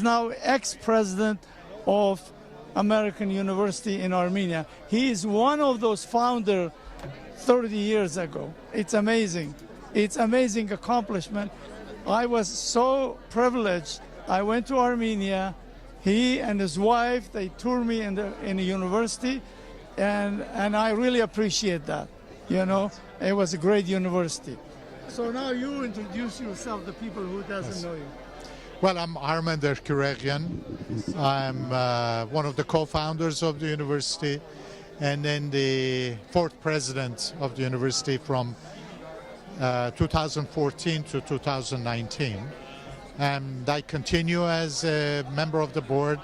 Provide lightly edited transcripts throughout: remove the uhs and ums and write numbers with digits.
now ex-president of American University in Armenia. He is one of those founders 30 years ago. It's amazing. It's amazing accomplishment. I was so privileged. I went to Armenia. He and his wife, they toured me in the university, and I really appreciate that. You know, it was a great university. So now you introduce yourself to people who doesn't know you. Well, I'm Armen Derkuregyan. I'm one of the co-founders of the university, and then the fourth president of the university from 2014 to 2019. And I continue as a member of the board,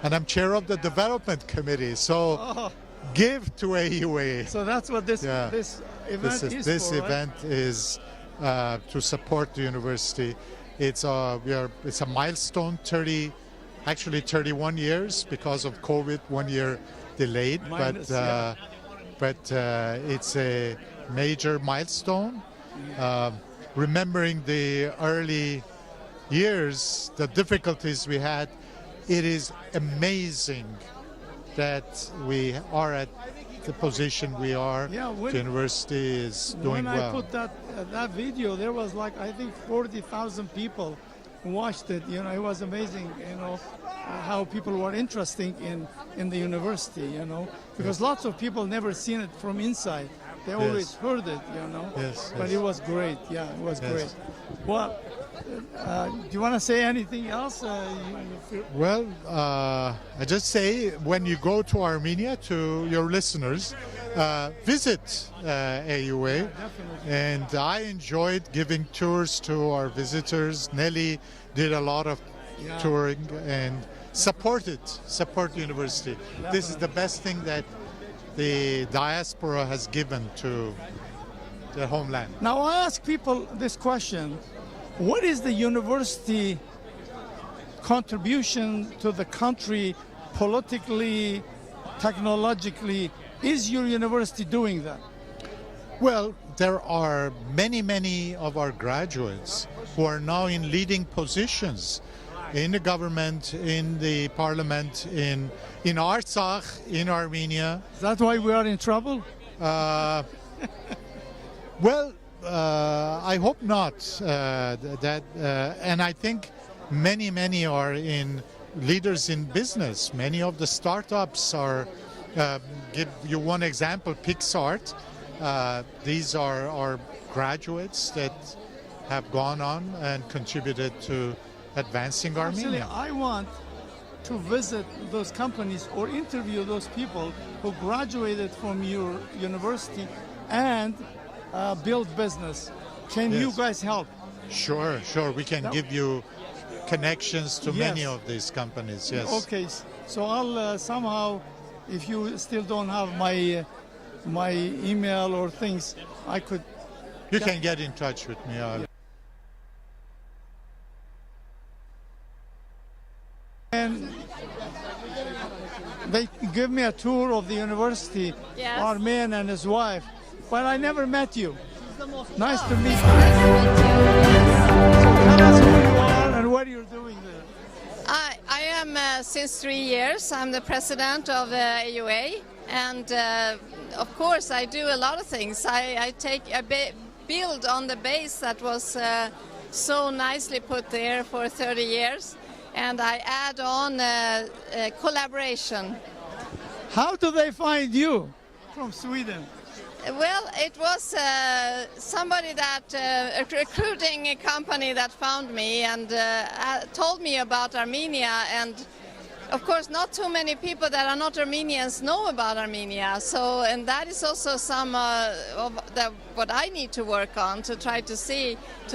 and I'm chair of the development committee. So give to AUA. So that's what this event is for, This right? event is to support the university. It's a milestone, actually 31 years because of COVID, 1 year delayed, but it's a major milestone. Remembering the early years, the difficulties we had, it is amazing that we are at the position we are. Yeah, the university is doing well. When I put that video, there was like, I think 40,000 people who watched it. You know, it was amazing, you know, how people were interested in the university, you know, because lots of people never seen it from inside. They always heard it, you know. Yes, but it was great. Yeah, it was great. Well, do you want to say anything else? Well, I just say when you go to Armenia, to your listeners, visit AUA. And I enjoyed giving tours to our visitors. Nelly did a lot of touring and support the university. Definitely. This is the best thing that the diaspora has given to their homeland. Now I ask people this question: what is the university contribution to the country politically, technologically? Is your university doing that? Well, there are many of our graduates who are now in leading positions in the government, in the parliament, in Artsakh, in Armenia. Is that why we are in trouble? Well, I hope not. And I think many are in leaders in business. Many of the startups are. Give you one example: PixArt. These are our graduates that have gone on and contributed to advancing Armenia. Actually, I want to visit those companies or interview those people who graduated from your university and build business. Can you guys help? Sure. We can give you connections to many of these companies. Yes. Okay. So I'll somehow, if you still don't have my email or things, I could. You can get in touch with me. And they give me a tour of the university, Armen and his wife, but I never met you. Nice to meet you. So tell us who you are and what you're doing there. I am since 3 years. I'm the president of AUA, and of course I do a lot of things. I build on the base that was so nicely put there for 30 years. And I add on collaboration. How do they find you from Sweden? Well, it was somebody that, a recruiting company that found me and told me about Armenia. And of course, not too many people that are not Armenians know about Armenia. So, and that is also some of what I need to work on to try to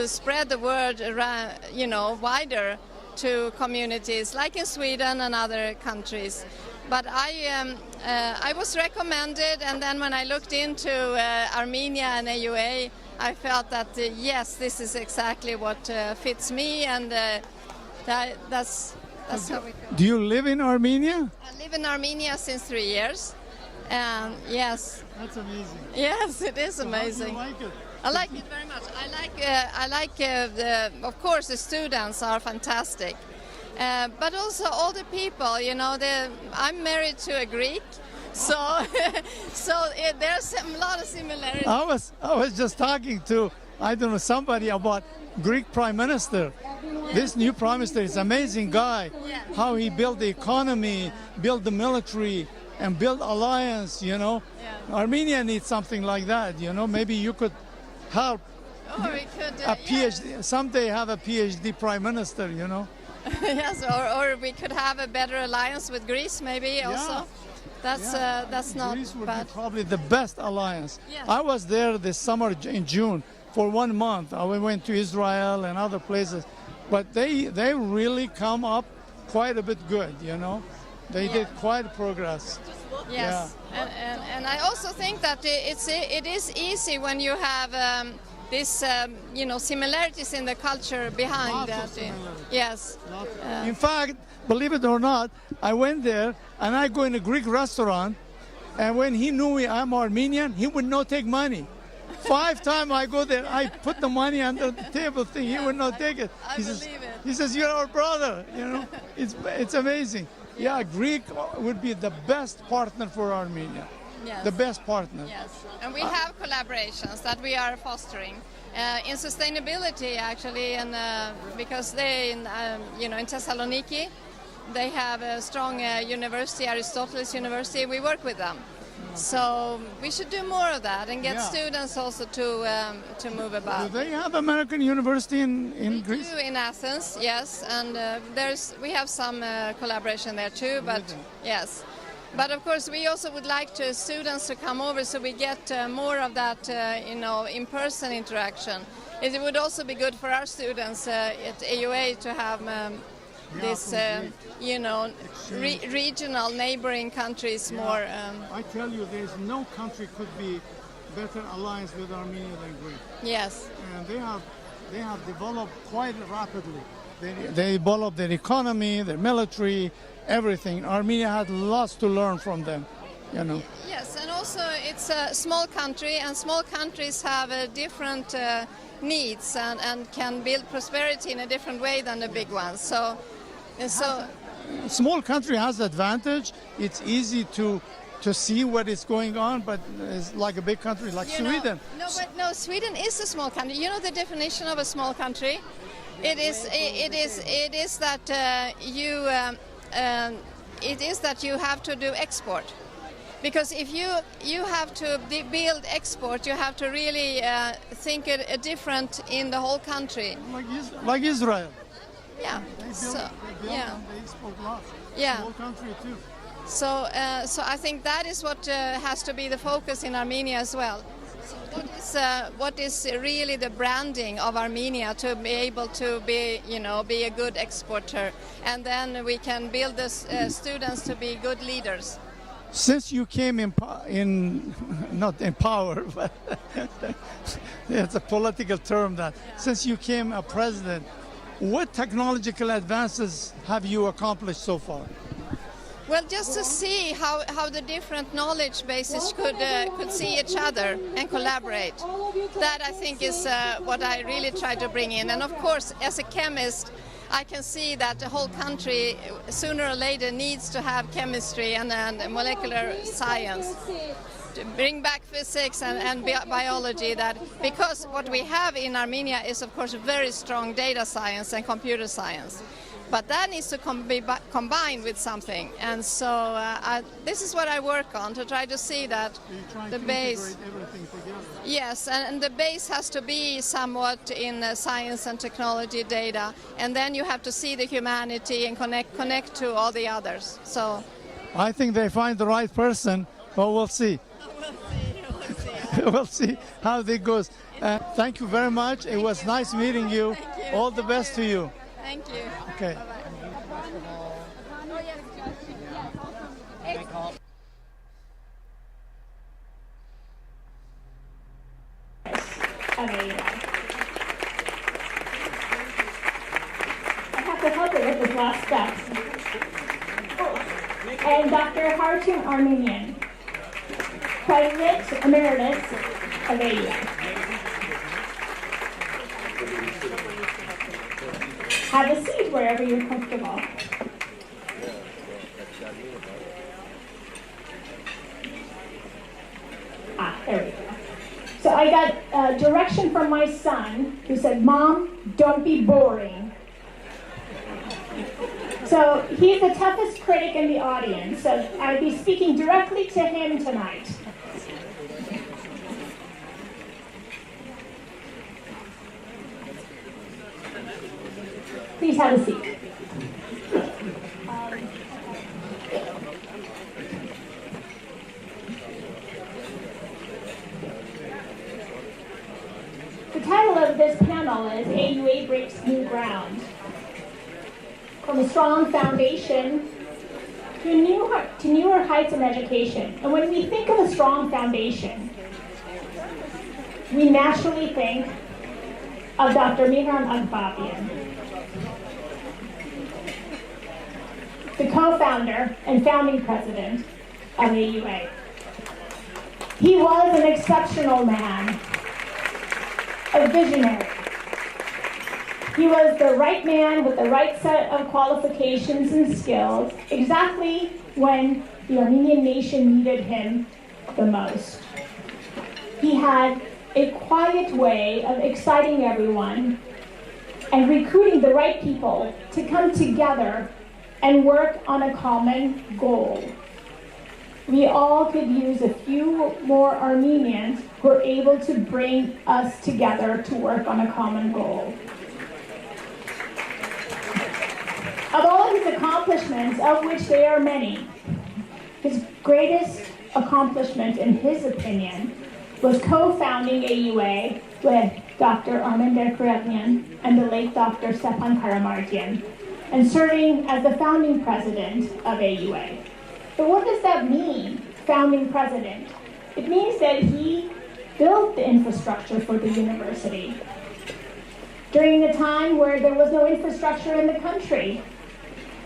spread the word around, wider to communities like in Sweden and other countries. But I was recommended, and then when I looked into Armenia and AUA, I felt that yes, this is exactly what fits me, and that's how we go. Do you live in Armenia? I live in Armenia since 3 years, and yes. That's amazing. Yes, it is amazing. How do you like it? I like it very much. Of course, the students are fantastic. but also all the people. You know, I'm married to a Greek, so there's a lot of similarities. I was just talking to, I don't know, somebody about Greek prime minister. This new prime minister is an amazing guy. Yeah. How he built the economy, built the military, and built alliance. You know, Yeah. Armenia needs something like that. You know, maybe you could help Or we could a PhD someday have a PhD prime minister. You know. Yes, or we could have a better alliance with Greece, maybe also. That's not Greece would bad. be probably the best alliance. Yes. I was there this summer in June for 1 month. I went to Israel and other places, but they really come up quite a bit good. You know, they did quite progress. Yes, and I also think that it is easy when you have this similarities in the culture behind Lots that. of similarities. Yes. In fact, believe it or not, I went there and I go in a Greek restaurant, and when he knew I'm Armenian, he would not take money. 5 times I go there, I put the money under the table thing, he would not take it. I believe it. He says, "You're our brother," you know. It's amazing. Yeah, Greek would be the best partner for Armenia. Yes. The best partner. Yes, and we have collaborations that we are fostering in sustainability, actually, and because in Thessaloniki, they have a strong university, Aristoteles University. We work with them, so we should do more of that and get students also to move about. Do they have American University in Greece? We do in Athens, yes, and we have some collaboration there too. But yes. But of course, we also would like students to come over so we get more of that, in-person interaction. It would also be good for our students at AUA to have this, regional neighboring countries more. I tell you, there's no country could be better alliance with Armenia than Greece. Yes. And they have developed quite rapidly. They developed their economy, their military, everything. Armenia had lots to learn from them, you know. Yes, and also it's a small country, and small countries have different needs and can build prosperity in a different way than the big ones. So Small country has advantage. It's easy to see what is going on, but it's like a big country like Sweden. No, Sweden is a small country. You know the definition of a small country? It is that you have to do export. Because if you have to build export, you have to really think it different in the whole country. Like Israel. Yeah. They export lots. Yeah. Small country too. So I think that is what has to be the focus in Armenia as well. So what is really the branding of Armenia to be able to be a good exporter, and then we can build the students to be good leaders. Since you came not in power, but it's a political term that since you came a president, what technological advances have you accomplished so far? Well, just to see how the different knowledge bases could see each other and collaborate. That I think is what I really try to bring in. And of course, as a chemist, I can see that the whole country sooner or later needs to have chemistry and molecular science. To bring back physics and biology, that because what we have in Armenia is of course very strong data science and computer science. But that needs to be combined with something, and so this is what I work on, to try to see that the base. Everything together. Yes, and the base has to be somewhat in science and technology, data, and then you have to see the humanity and connect to all the others. So I think they find the right person, but we'll see. We'll see how it goes. Thank you very much. It was nice meeting you. Thank you. All the best to you. Thank you. Okay. I have to help it with this last step. And Dr. Hartun Armenian, President Emeritus of AUA. have a seat wherever you're comfortable. There we go. So I got direction from my son who said, "Mom, don't be boring." So he's the toughest critic in the audience, so I'll be speaking directly to him tonight. Please have a seat. The title of this panel is AUA Breaks New Ground. From a strong foundation to newer heights in education. And when we think of a strong foundation, we naturally think of Dr. Mihran Agbabian, the co-founder and founding president of AUA. He was an exceptional man, a visionary. He was the right man with the right set of qualifications and skills, exactly when the Armenian nation needed him the most. He had a quiet way of exciting everyone and recruiting the right people to come together and work on a common goal. We all could use a few more Armenians who are able to bring us together to work on a common goal. Of all of his accomplishments, of which there are many, his greatest accomplishment, in his opinion, was co-founding AUA with Dr. Armenia Kuragyan and the late Dr. Stepan Karamardian, and serving as the founding president of AUA. But what does that mean, founding president? It means that he built the infrastructure for the university during a time where there was no infrastructure in the country.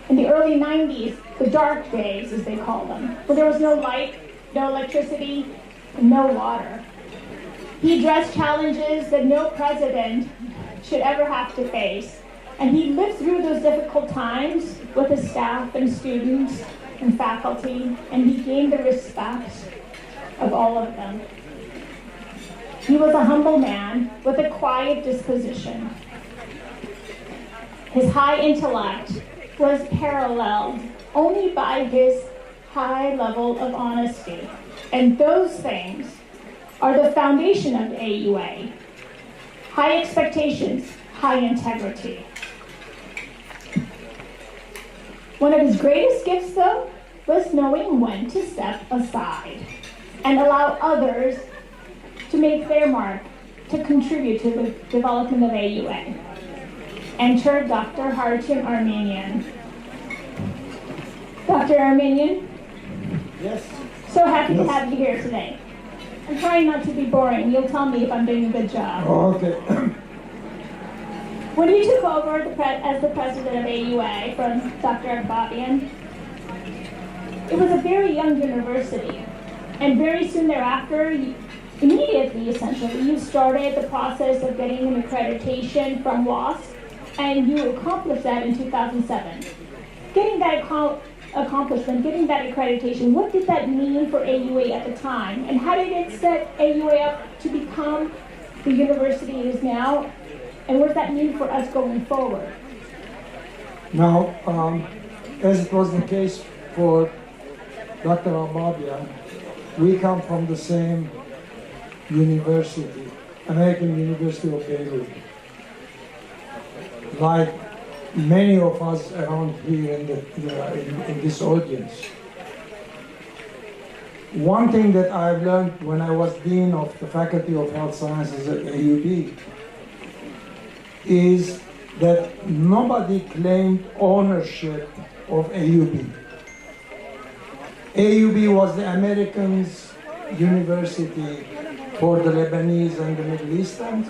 In the early 90s, the dark days, as they call them, where there was no light, no electricity, and no water. He addressed challenges that no president should ever have to face, and he lived through those difficult times with his staff and students and faculty, and he gained the respect of all of them. He was a humble man with a quiet disposition. His high intellect was paralleled only by his high level of honesty. And those things are the foundation of AUA. High expectations, high integrity. One of his greatest gifts, though, was knowing when to step aside and allow others to make their mark, to contribute to the development of AUA. Enter Dr. Harchin Armenian. Dr. Armenian? Yes. So happy to have you here today. I'm trying not to be boring. You'll tell me if I'm doing a good job. Oh, okay. When you took over as the president of AUA from Dr. Agbabian, it was a very young university. And very soon thereafter, immediately essentially, you started the process of getting an accreditation from WASC, and you accomplished that in 2007. Getting that accomplishment, getting that accreditation, what did that mean for AUA at the time? And how did it set AUA up to become the university it is now? And what does that mean for us going forward? Now, as it was the case for Dr. Agbabian, we come from the same university, American University of Beirut. Like many of us around here in this audience. One thing that I've learned when I was Dean of the Faculty of Health Sciences at AUB is that nobody claimed ownership of AUB. AUB was the Americans' university for the Lebanese and the Middle Easterns,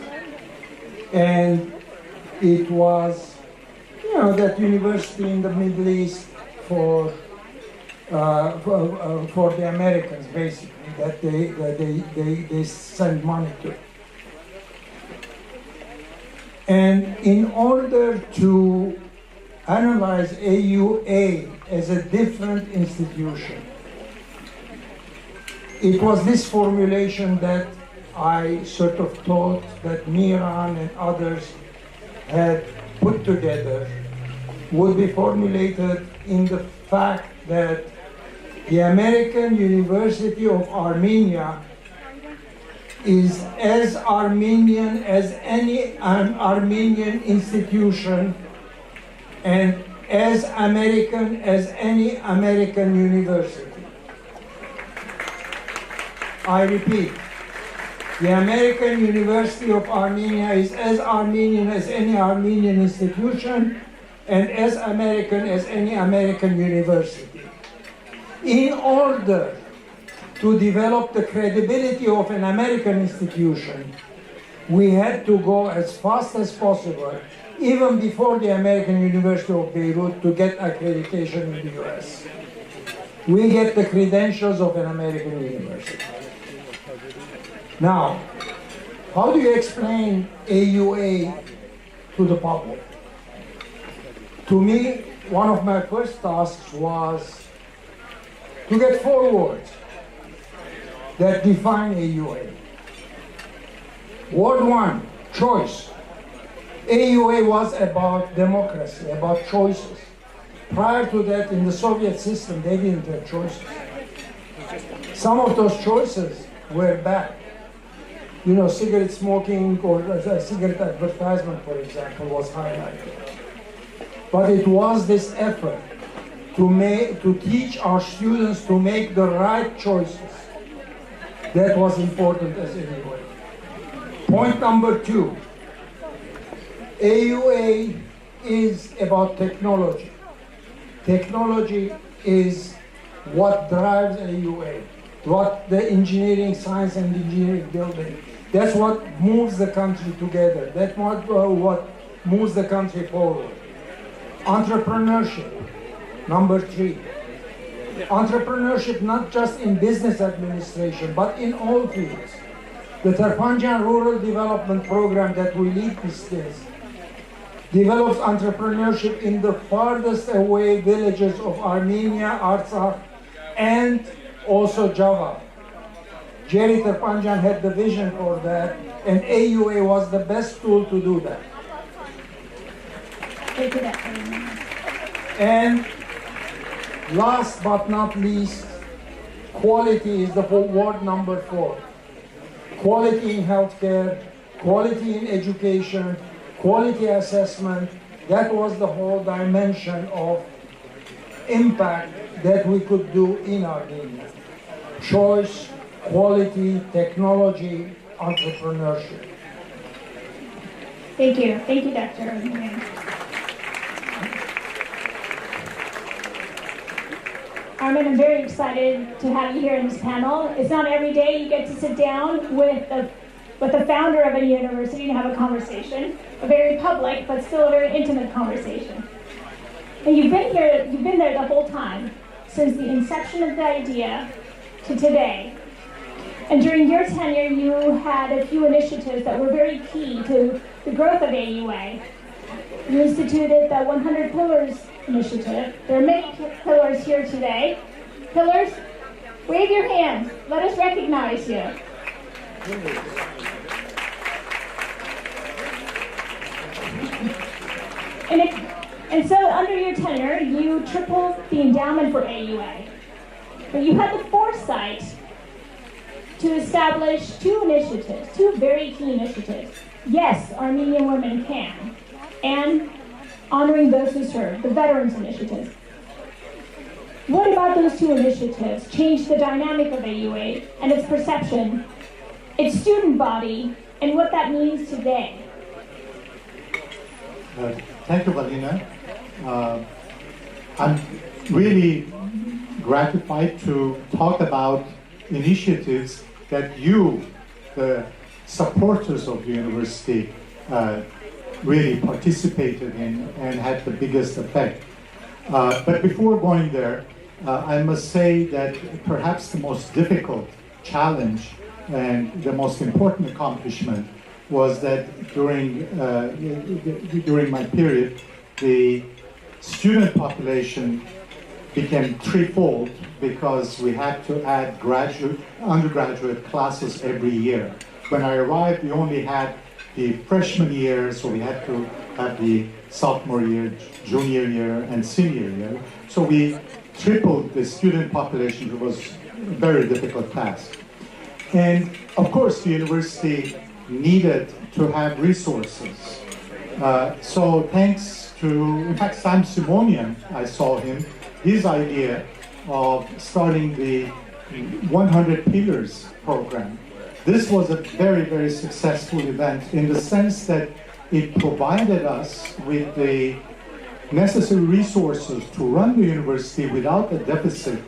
and it was, that university in the Middle East for the Americans, basically, that they send money to. And in order to analyze AUA as a different institution, it was this formulation that I sort of thought that Miran and others had put together would be formulated in the fact that the American University of Armenia is as Armenian as any Armenian institution and as American as any American university. I repeat, the American University of Armenia is as Armenian as any Armenian institution and as American as any American university. In order to develop the credibility of an American institution, we had to go as fast as possible, even before the American University of Beirut, to get accreditation in the US. We get the credentials of an American university. Now, how do you explain AUA to the public? To me, one of my first tasks was to get 4 words that define AUA. Word 1, choice. AUA was about democracy, about choices. Prior to that, in the Soviet system, they didn't have choices. Some of those choices were bad. You know, cigarette smoking or a cigarette advertisement, for example, was highlighted. But it was this effort to teach our students to make the right choices that was important as AUA. Point number 2, AUA is about technology. Technology is what drives AUA, what the engineering, science and engineering building. That's what moves the country together. That's what moves the country forward. Entrepreneurship, number 3. Entrepreneurship not just in business administration, but in all fields. The Tarpanjan Rural Development Program that we lead these days develops entrepreneurship in the farthest away villages of Armenia, Artsakh, and also Java. Jerry Tarpanjan had the vision for that, and AUA was the best tool to do that. And last but not least, quality is the word number 4. Quality in healthcare, quality in education, quality assessment. That was the whole dimension of impact that we could do in Armenia. Choice, quality, technology, entrepreneurship. Thank you. Thank you, Dr. Armenian. Armin, I'm very excited to have you here in this panel. It's not every day you get to sit down with the founder of a university and have a conversation, a very public, but still a very intimate conversation. And you've been there the whole time, since the inception of the idea to today. And during your tenure, you had a few initiatives that were very key to the growth of AUA. You instituted the 100 Pillars Initiative. There are many pillars here today. Pillars, wave your hands. Let us recognize you. And so under your tenure, you tripled the endowment for AUA. But you had the foresight to establish 2 initiatives, 2 very key initiatives. Yes, Armenian Women Can, and Honoring Those Who Serve, the Veterans Initiative. What about those 2 initiatives changed the dynamic of AUA and its perception, its student body, and what that means today? Thank you, Valina. I'm really gratified to talk about initiatives that you, the supporters of the university, really participated in and had the biggest effect. But before going there, I must say that perhaps the most difficult challenge and the most important accomplishment was that during my period, the student population became threefold because we had to add undergraduate classes every year. When I arrived, we only had the freshman year, so we had to have the sophomore year, junior year, and senior year. So we tripled the student population. It was a very difficult task. And of course, the university needed to have resources. So thanks to, in fact, Sam Simonian, I saw him, his idea of starting the 100 Pillars program. This was a very, very successful event in the sense that it provided us with the necessary resources to run the university without a deficit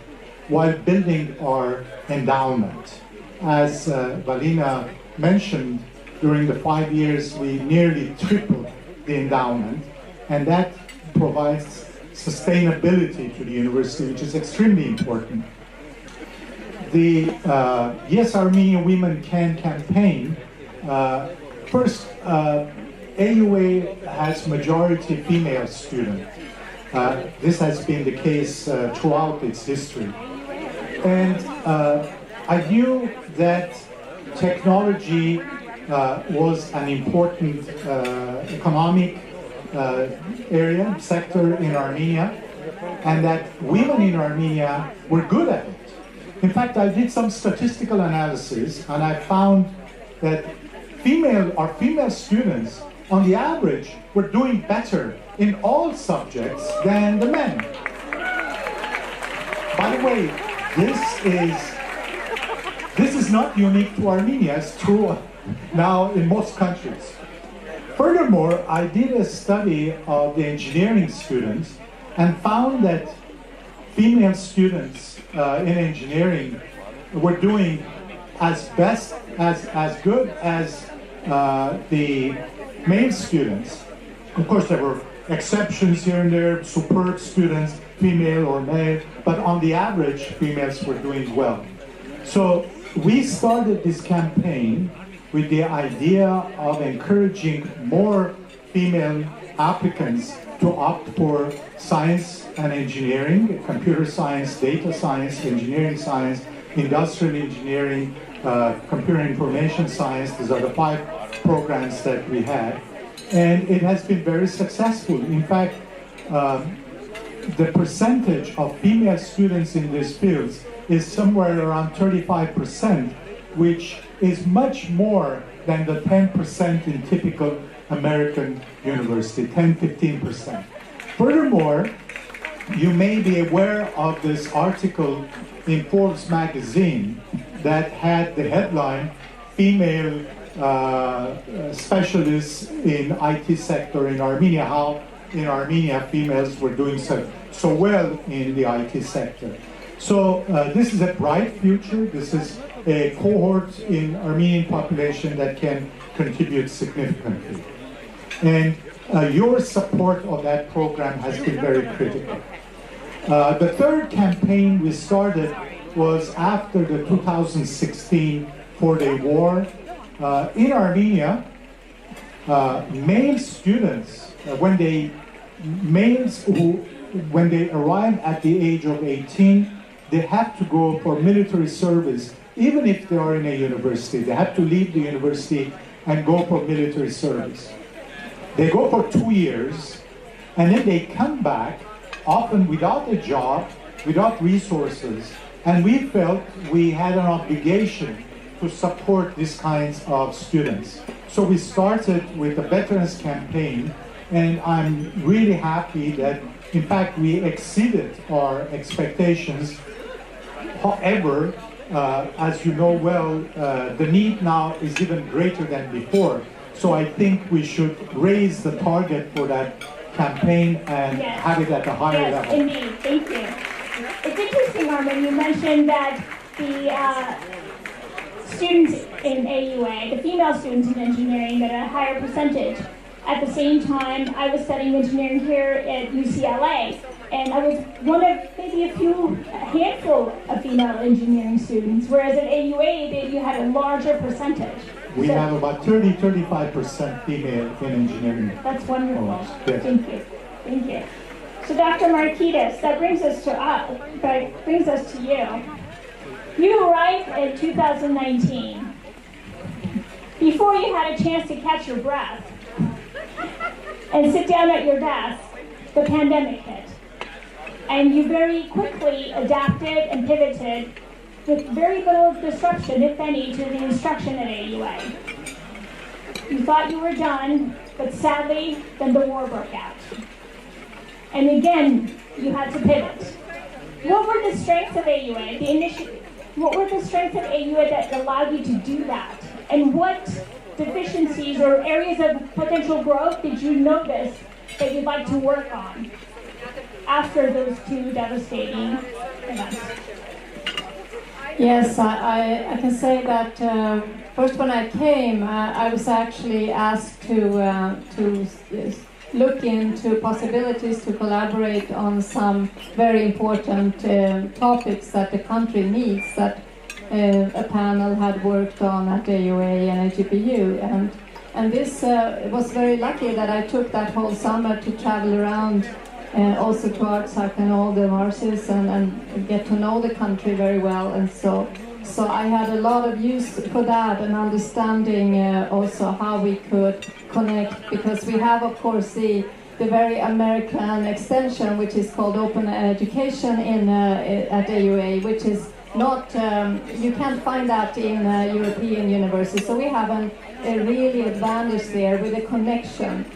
while building our endowment. As Valina mentioned, during the 5 years, we nearly tripled the endowment, and that provides sustainability to the university, which is extremely important. The Yes Armenian Women Can campaign, first, AUA has majority female students. This has been the case throughout its history. And I knew that technology was an important economic sector in Armenia, and that women in Armenia were good at it. In fact, I did some statistical analysis, and I found that our female students, on the average, were doing better in all subjects than the men. By the way, this is not unique to Armenia. It's true now in most countries. Furthermore, I did a study of the engineering students and found that female students in engineering were doing as good as the male students. Of course, there were exceptions here and there, superb students, female or male, but on the average, females were doing well. So we started this campaign with the idea of encouraging more female applicants to opt for science and engineering, computer science, data science, engineering science, industrial engineering, computer information science. These are the 5 programs that we had. And it has been very successful. In fact, the percentage of female students in these fields is somewhere around 35%, which is much more than the 10% in typical American university, 10-15%. Furthermore, you may be aware of this article in Forbes magazine that had the headline, Female Specialists in IT Sector in Armenia, how in Armenia females were doing so well in the IT sector. So this is a bright future. This is a cohort in Armenian population that can contribute significantly. And your support of that program has been very critical. The third campaign we started was after the 2016 four-day war. In Armenia, male students, when they arrive at the age of 18, they have to go for military service. Even if they are in a university, they have to leave the university and go for military service. They go for 2 years, and then they come back, often without a job, without resources, and we felt we had an obligation to support these kinds of students. So we started with a veterans campaign, and I'm really happy that, in fact, we exceeded our expectations. However, as you know well, the need now is even greater than before. So I think we should raise the target for that campaign and have it at a higher level. Yes, indeed. Thank you. It's interesting, Armin, you mentioned that the students in AUA, the female students in engineering, get a higher percentage. At the same time, I was studying engineering here at UCLA, and I was one of maybe a handful of female engineering students, whereas at AUA, you had a larger percentage. We have about 30-35% female in engineering. That's wonderful. Yes. Thank you. Thank you. So Dr. Markides, that brings us to you. You arrived in 2019. Before you had a chance to catch your breath and sit down at your desk, the pandemic hit. And you very quickly adapted and pivoted with very little disruption, if any, to the instruction at AUA. You thought you were done, but sadly, then the war broke out. And again, you had to pivot. What were the strengths of AUA, what were the strengths of AUA that allowed you to do that? And what deficiencies or areas of potential growth did you notice that you'd like to work on after those two devastating events? Yes, I can say that first when I came, I was actually asked to look into possibilities to collaborate on some very important topics that the country needs that a panel had worked on at AUA and AGPU. And this was very lucky that I took that whole summer to travel around also to Artsakh and all the marshes and get to know the country very well. And so I had a lot of use for that and understanding also how we could connect, because we have, of course, the very American extension, which is called Open Education at AUA, which is not, you can't find that in European universities. So we have a really advantage there with a connection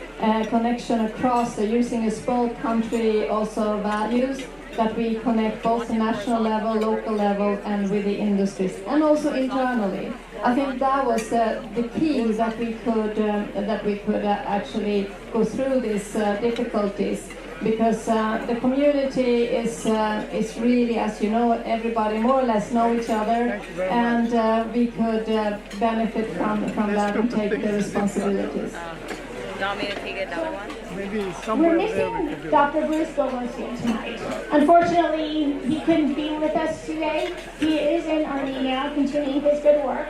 across using a small country also values that we connect both the national level, local level, and with the industries, and also internally. I think that was the key that we could actually go through these difficulties, because the community is really, as you know, everybody more or less know each other, and we could benefit from that and take the responsibilities. Do you want me to take another one? We're missing Dr. Bruce Bogosian tonight. Unfortunately, he couldn't be with us today. He is in Armenia continuing his good work.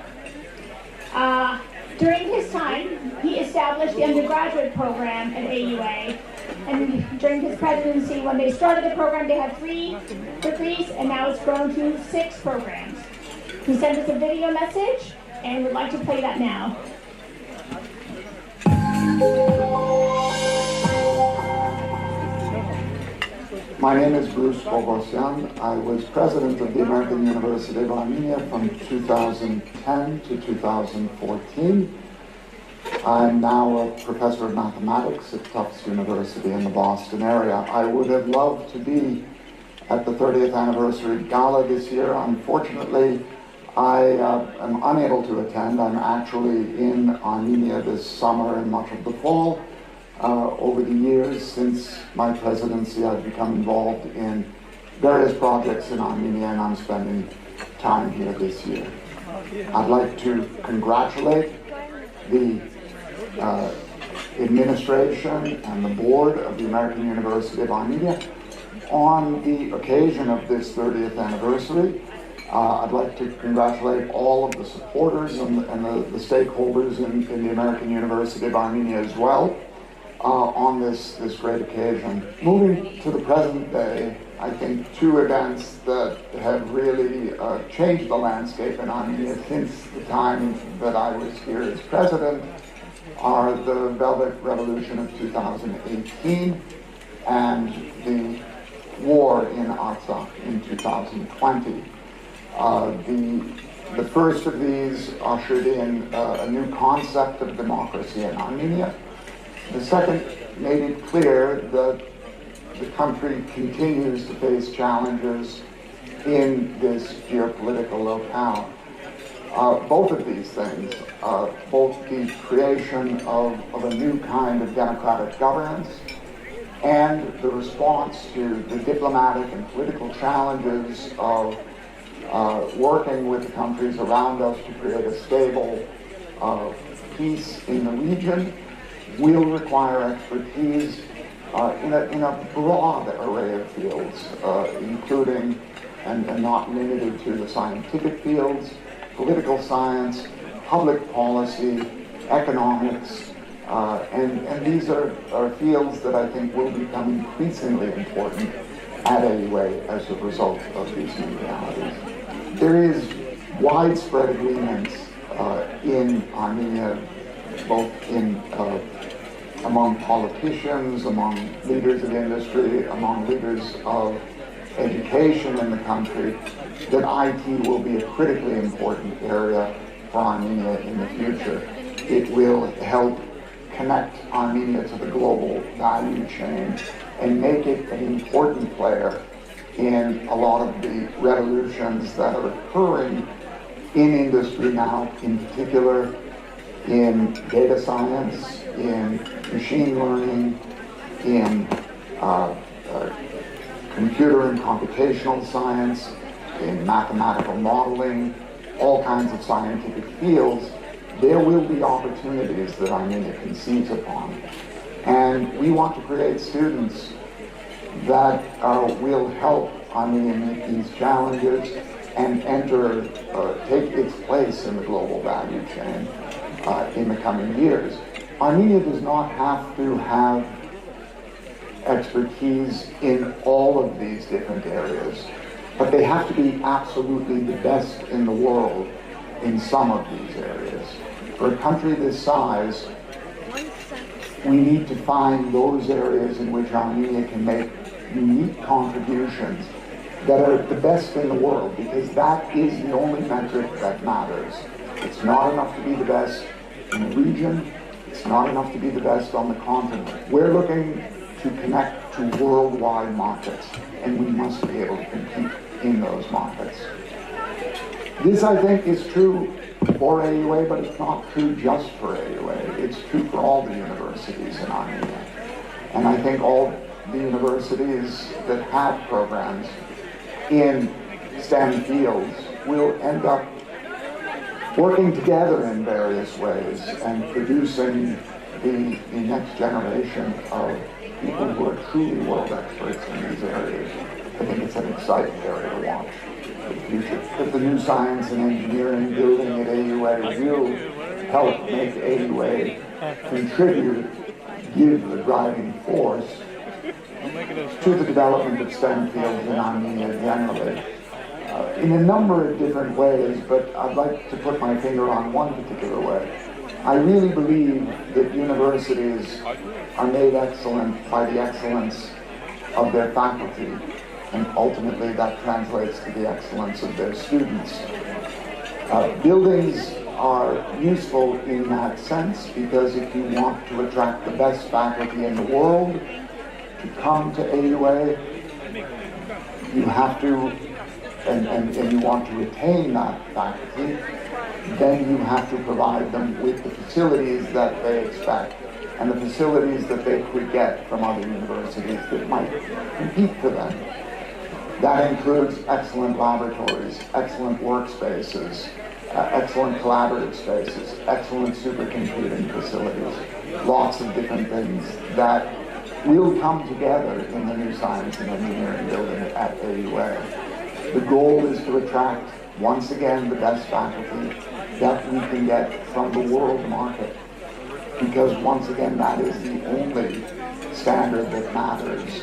During his time, he established the undergraduate program at AUA. And during his presidency, when they started the program, they had 3 degrees, and now it's grown to 6 programs. He sent us a video message, and would like to play that now. My name is Bruce Bogosian. I was president of the American University of Armenia from 2010 to 2014. I'm now a professor of mathematics at Tufts University in the Boston area. I would have loved to be at the 30th anniversary gala this year. Unfortunately, I am unable to attend. I'm actually in Armenia this summer and much of the fall. Over the years since my presidency, I've become involved in various projects in Armenia, and I'm spending time here this year. I'd like to congratulate the administration and the board of the American University of Armenia on the occasion of this 30th anniversary. I'd like to congratulate all of the supporters and the stakeholders in the American University of Armenia as well on this great occasion. Moving to the present day, I think 2 events that have really changed the landscape in Armenia since the time that I was here as president are the Velvet Revolution of 2018 and the war in Artsakh in 2020. The first of these ushered in a new concept of democracy in Armenia. The second made it clear that the country continues to face challenges in this geopolitical locale. Both of these things, both the creation of a new kind of democratic governance and the response to the diplomatic and political challenges of working with the countries around us to create a stable peace in the region, will require expertise in a broad array of fields, including and not limited to the scientific fields, political science, public policy, economics, and these are fields that I think will become increasingly important at AUA as a result of these new realities. There is widespread agreement in Armenia, both among politicians, among leaders of industry, among leaders of education in the country, that IT will be a critically important area for Armenia in the future. It will help connect Armenia to the global value chain and make it an important player in a lot of the revolutions that are occurring in industry now, in particular in data science, in machine learning, in computer and computational science, in mathematical modeling, all kinds of scientific fields. There will be opportunities that Armenia can seize upon. And we want to create students that will help Armenia meet these challenges and take its place in the global value chain in the coming years. Armenia does not have to have expertise in all of these different areas, but they have to be absolutely the best in the world in some of these areas. For a country this size, we need to find those areas in which Armenia can make unique contributions that are the best in the world, because that is the only metric that matters. It's not enough to be the best in the region. It's not enough to be the best on the continent. We're looking to connect to worldwide markets, and we must be able to compete in those markets. This, I think, is true for AUA, but it's not true just for AUA. It's true for all the universities in Armenia. And I think all the universities that have programs in STEM fields will end up working together in various ways and producing the next generation of people who are truly world experts in these areas. I think it's an exciting area to watch for the future. If the new science and engineering building at AUA will help make AUA contribute, give the driving force to the development of STEM fields in Armenia generally, in a number of different ways, but I'd like to put my finger on one particular way. I really believe that universities are made excellent by the excellence of their faculty, and ultimately that translates to the excellence of their students. Buildings are useful in that sense, because if you want to attract the best faculty in the world to come to AUA, you have to, and you want to retain that faculty, then you have to provide them with the facilities that they expect and the facilities that they could get from other universities that might compete for them. That includes excellent laboratories, excellent workspaces, excellent collaborative spaces, excellent supercomputing facilities, lots of different things that will come together in the new science and engineering building at AUA. The goal is to attract, once again, the best faculty that we can get from the world market, because once again, that is the only standard that matters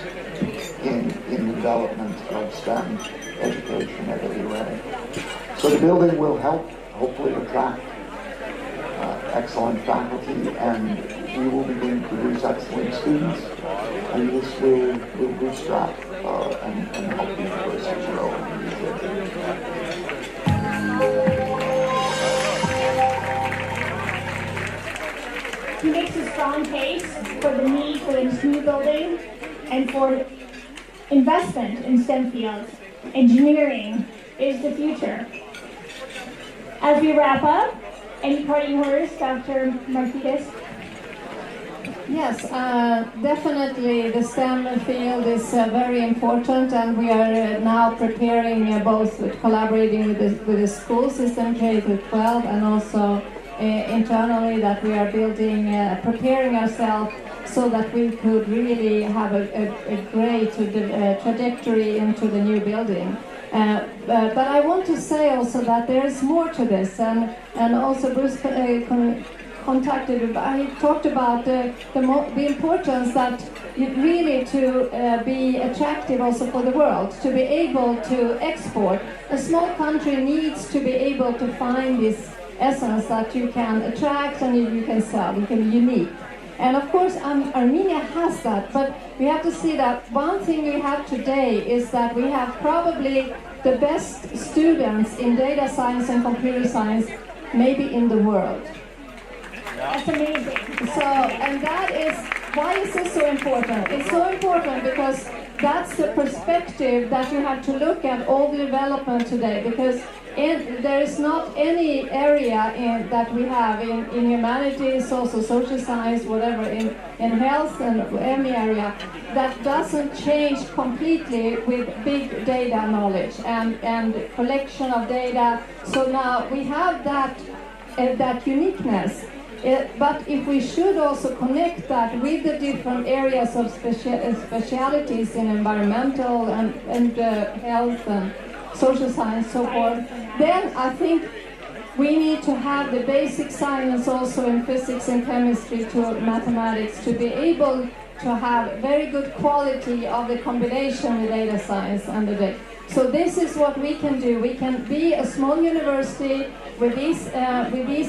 in the development of STEM education at AUA. So the building will help, hopefully, attract excellent faculty, and we will begin to produce excellent students, and this will bootstrap and help the university grow in these areas. He makes a strong case for the need for this new building and for investment in STEM fields. Engineering is the future. As we wrap up, any parting words, Dr. Markidis? Yes, definitely the STEM field is very important, and we are now preparing both collaborating with the school system K-12 and also internally that we are building, preparing ourselves so that we could really have a great trajectory into the new building. But I want to say also that there is more to this, and also Bruce I talked about the importance that really to be attractive also for the world, to be able to export. A small country needs to be able to find this essence that you can attract and you can sell, you can be unique. And of course Armenia has that, but we have to see that one thing we have today is that we have probably the best students in data science and computer science maybe in the world. That's amazing. So, and that is, why is this so important? It's so important because that's the perspective that you have to look at all the development today, because there is not any area that we have in humanities, also social science, whatever, in health and any area that doesn't change completely with big data knowledge and collection of data. So now we have that uniqueness. But if we should also connect that with the different areas of specialities in environmental and health and social science, so forth, then I think we need to have the basic science also in physics and chemistry to mathematics to be able to have very good quality of the combination with data science and the data. So this is what we can do. We can be a small university with these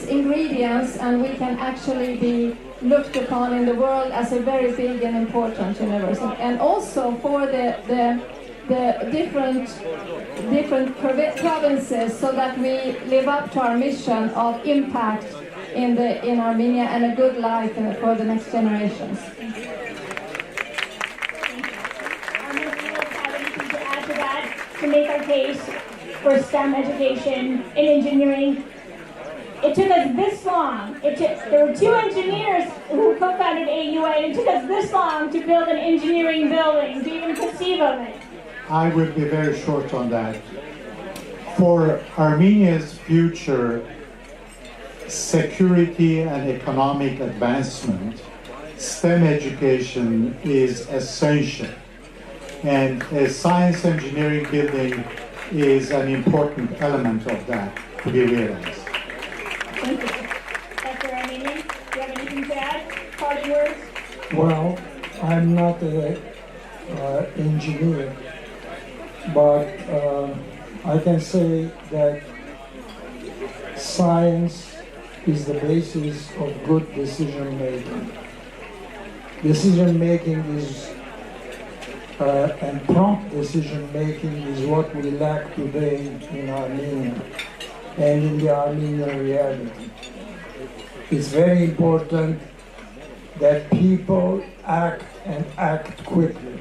ingredients, and we can actually be looked upon in the world as a very big and important university. And also for the different provinces, so that we live up to our mission of impact in Armenia and a good life for the next generations. To make our case for STEM education in engineering. It took us this long. There were two engineers who co-founded AUA, and it took us this long to build an engineering building, to even conceive of it. I will be very short on that. For Armenia's future security and economic advancement, STEM education is essential. And a science engineering building is an important element of that to be realized. Thank you. Dr. Armenian, do you have anything to add? Parting words? Well, I'm not an engineer, but I can say that science is the basis of good decision making. Decision making is and prompt decision making is what we lack today in Armenia and in the Armenian reality. It's very important that people act and act quickly.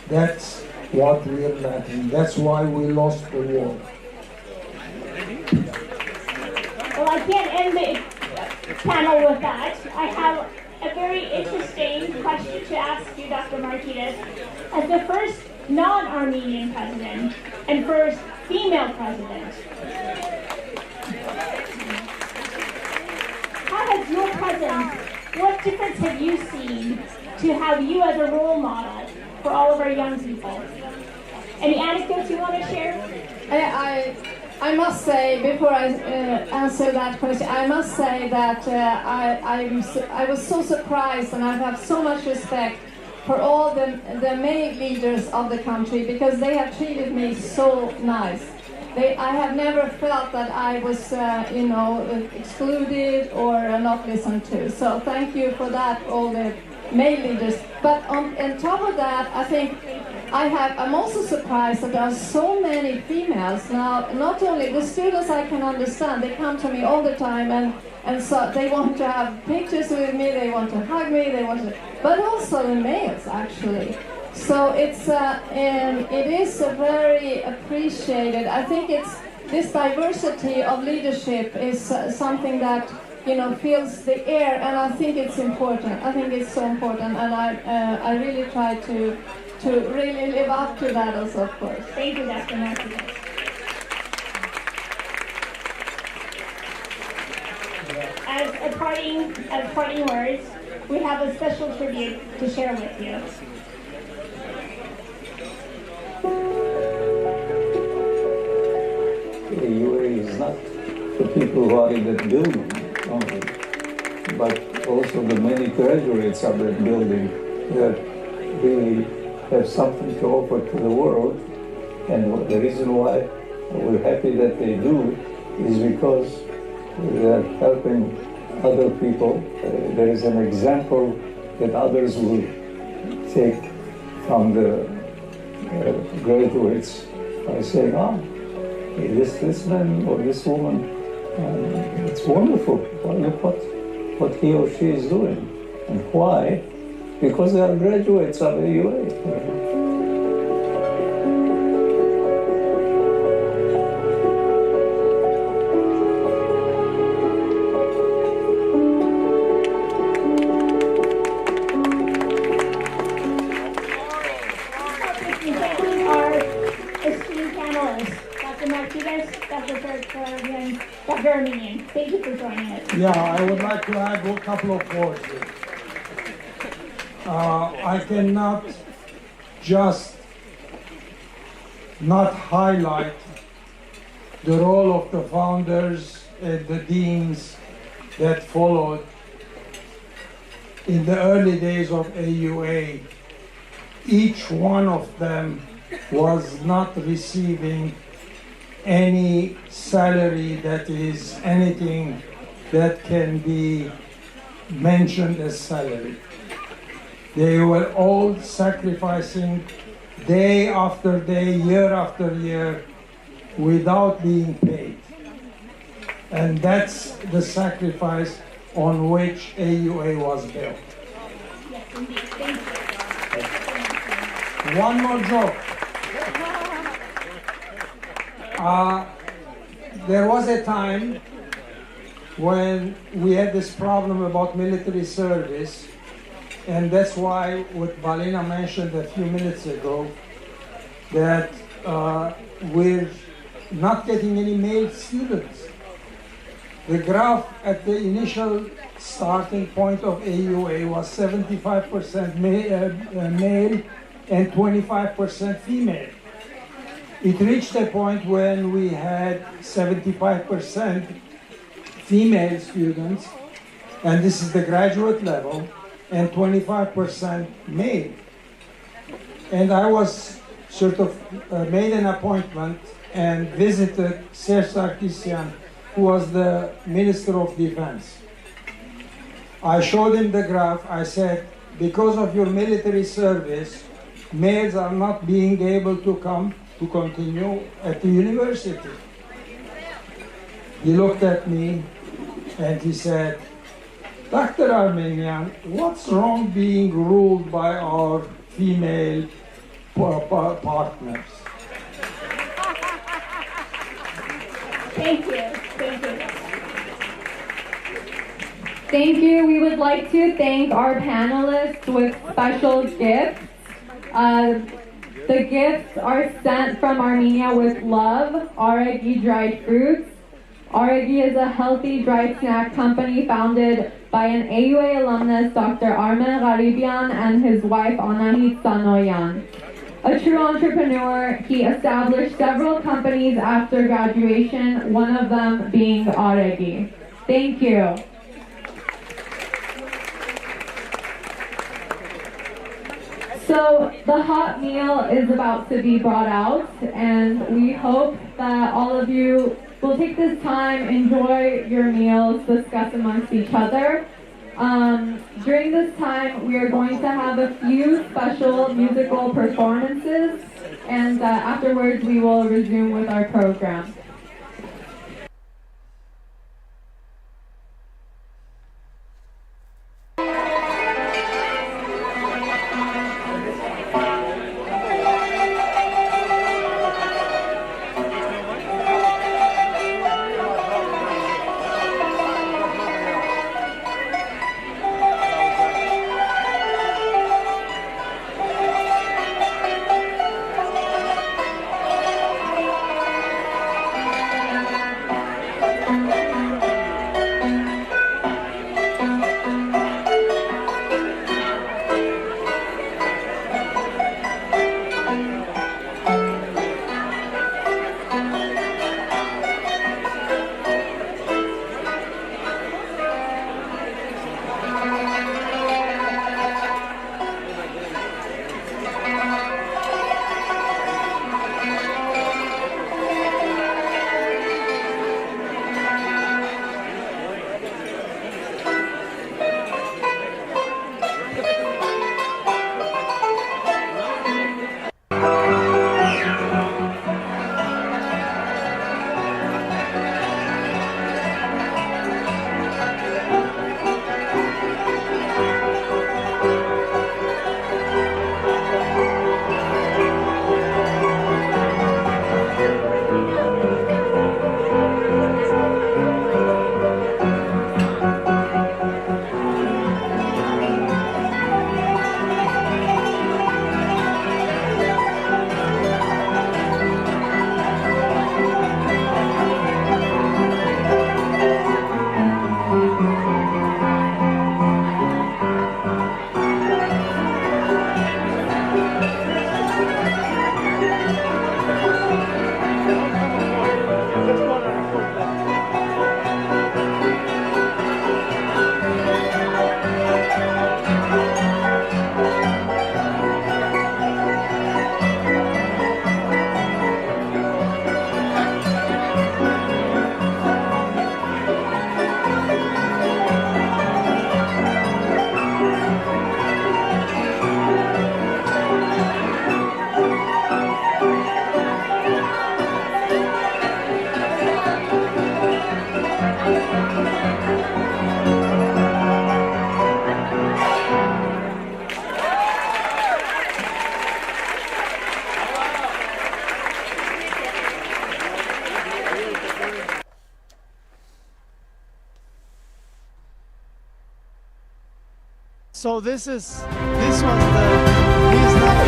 That's what we're lacking. That's why we lost the war. Well, I can't end the panel with that. I have a very interesting question to ask you, Dr. Martinez. As the first non-Armenian president and first female president, how has your presence, what difference have you seen to have you as a role model for all of our young people? Any anecdotes you want to share? I must say, before I answer that question, I must say that I was so surprised, and I have so much respect for all the many leaders of the country, because they have treated me so nice. I have never felt that I was, excluded or not listened to. So thank you for that, all the male leaders. But on top of that, I think I'm also surprised that there are so many females now. Not only the students, I can understand, they come to me all the time and so they want to have pictures with me, they want to hug me, but also the males actually. So it is a very appreciated. I think this diversity of leadership is something that fills the air, and I think it's important. I think it's so important, and I really try to really live up to that also, of course. Thank you, Dr. Martinez. As parting words, we have a special tribute to share with you. AUA is not the people who are in that building only, but also the many graduates of that building that really have something to offer to the world. And the reason why we're happy that they do is because they are helping other people. There is an example that others will take from the graduates by saying, oh, this man or this woman, it's wonderful. Well, look what he or she is doing. And why? Because they are graduates of AUA. Dr. Armenian, thank you for joining us. Yeah, I would like to add a couple of words here. I cannot just not highlight the role of the founders and the deans that followed in the early days of AUA. Each one of them was not receiving any salary that is anything that can be mentioned as salary. They were all sacrificing day after day, year after year, without being paid. And that's the sacrifice on which AUA was built. Yes, indeed. Thank you. One more joke. There was a time when we had this problem about military service, and that's why what Balina mentioned a few minutes ago, that we're not getting any male students. The graph at the initial starting point of AUA was 75% male and 25% female. It reached a point when we had 75% female students, and this is the graduate level, and 25% male. And I was sort of made an appointment and visited Serge Sarkisian, who was the Minister of Defense. I showed him the graph. I said, because of your military service, males are not being able to come to continue at the university. He looked at me and he said, Dr. Armenian, what's wrong being ruled by our female partners? Thank you. Thank you. Thank you. We would like to thank our panelists with special gifts. The gifts are sent from Armenia with love, Aregi dried fruits. Aregi is a healthy dried snack company founded by an AUA alumnus, Dr. Armen Gharibian, and his wife, Anahit Sanoyan. A true entrepreneur, he established several companies after graduation, one of them being Aregi. Thank you. So the hot meal is about to be brought out, and we hope that all of you will take this time, enjoy your meals, discuss amongst each other. During this time, we are going to have a few special musical performances, and afterwards we will resume with our program. So this was the, he's not